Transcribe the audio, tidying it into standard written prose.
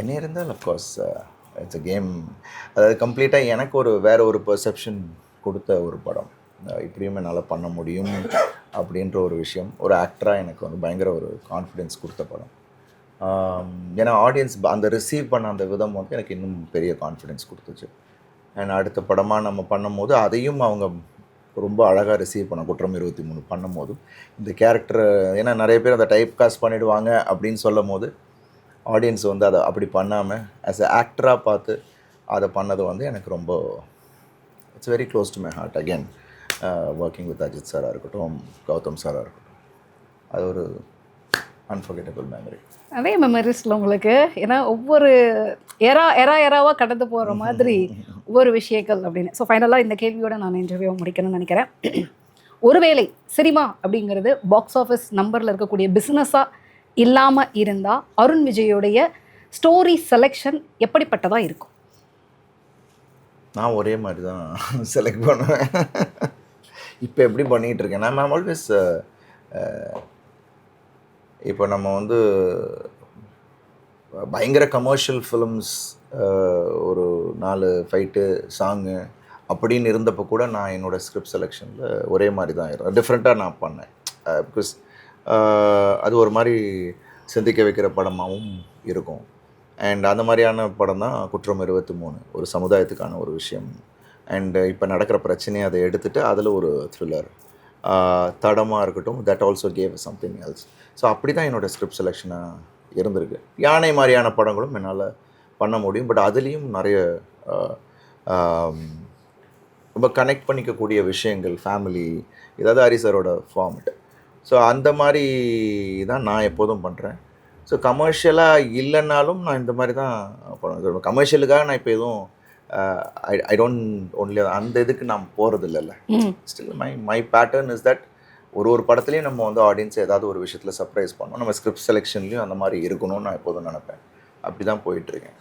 என்ன இருந்தால் of course it's a game. அதாவது கம்ப்ளீட்டாக எனக்கு வேறு ஒரு பெர்செப்ஷன் கொடுத்த ஒரு படம். இப்படியும் என்னால் பண்ண முடியும் அப்படின்ற ஒரு விஷயம், ஒரு ஆக்டராக எனக்கு வந்து பயங்கர ஒரு கான்ஃபிடென்ஸ் கொடுத்த படம். ஏன்னா ஆடியன்ஸ் அந்த ரிசீவ் பண்ண அந்த விதம் வந்து எனக்கு இன்னும் பெரிய கான்ஃபிடென்ஸ் கொடுத்துச்சு. அண்ட் அடுத்த படமாக நம்ம பண்ணும்போது அதையும் அவங்க ரொம்ப அழகாக ரிசீவ் பண்ண குற்றம் 23 பண்ணும்போது இந்த கேரக்டரை, ஏன்னா நிறைய பேர் அதை டைப் காஸ்ட் பண்ணிவிடுவாங்க அப்படின்னு சொல்லும் போது ஆடியன்ஸ் வந்து அதை அப்படி பண்ணாமல் ஆஸ் எ ஆக்டராக பார்த்து அதை பண்ணது வந்து எனக்கு ரொம்ப it's very close to my heart. Again working with Ajith சாராக இருக்கட்டும், கௌதம் சாராக இருக்கட்டும், அது ஒரு அன்ஃபர்கெட்டபிள் மெமரி. நிறைய மெமரிஸில் உங்களுக்கு, ஏன்னா ஒவ்வொரு எராவாக கடந்து போகிற மாதிரி ஒவ்வொரு விஷயங்கள் அப்படின்னு. ஸோ ஃபைனலாக இந்த கேள்வியோட நான் இன்டர்வியூ முடிக்கணும்னு நினைக்கிறேன். ஒருவேளை சினிமா அப்படிங்கிறது பாக்ஸ் ஆஃபீஸ் நம்பரில் இருக்கக்கூடிய பிஸ்னஸாக இல்லாமல் இருந்தால் அருண் விஜயோடைய ஸ்டோரி செலெக்ஷன் எப்படிப்பட்டதாக இருக்கும்? நான் ஒரே மாதிரி தான் செலக்ட் பண்ணுவேன். இப்போ எப்படி பண்ணிகிட்டு இருக்கேன் நான் ஆல்வேஸ் இப்போ நம்ம வந்து பயங்கர கமர்ஷியல் ஃபிலிம்ஸ் ஒரு 4 ஃபைட்டு சாங்கு அப்படின்னு இருந்தப்போ கூட நான் என்னோடய ஸ்கிரிப்ட் செலெக்ஷனில் ஒரே மாதிரி தான் இருக்கும். டிஃப்ரெண்ட்டாக நான் பண்ணேன். பிகாஸ் அது ஒரு மாதிரி சிந்திக்க வைக்கிற படமாகவும் இருக்கும். அண்ட் அந்த மாதிரியான படம் தான் குற்றம் 23, ஒரு சமுதாயத்துக்கான ஒரு விஷயம். அண்டு இப்போ நடக்கிற பிரச்சனையை அதை எடுத்துகிட்டு அதில் ஒரு த்ரில்லர். தடமாக இருக்கட்டும், that also cave something else. So அப்படி தான் என்னோடய ஸ்கிரிப்ட் செலெக்ஷனாக இருந்திருக்கு. யானை மாதிரியான படங்களும் என்னால் பண்ண முடியும். பட் அதுலேயும் நிறைய ரொம்ப கனெக்ட் பண்ணிக்கக்கூடிய விஷயங்கள், ஃபேமிலி, ஏதாவது ஹரிசரோட ஃபார்மெட். ஸோ அந்த மாதிரி தான் நான் எப்போதும் பண்ணுறேன். ஸோ கமர்ஷியலாக இல்லைன்னாலும் நான் இந்த மாதிரி தான் பண்ணுவேன். கமர்ஷியலுக்காக நான் இப்போ எதுவும் ஐ டோன்ட் ஒன்லி அந்த இதுக்கு நான் போகிறது இல்லைல்ல. Still my pattern is that ஒரு படத்துலையும் நம்ம வந்து ஆடியன்ஸ் ஏதாவது ஒரு விஷயத்தில் சர்ப்ரைஸ் பண்ணணும். நம்ம ஸ்கிரிப்ட் செலெக்ஷன்லேயும் அந்த மாதிரி இருக்கணும்னு நான் எப்போதும் நினைப்பேன். அப்படி தான் போயிட்டுருக்கேன்.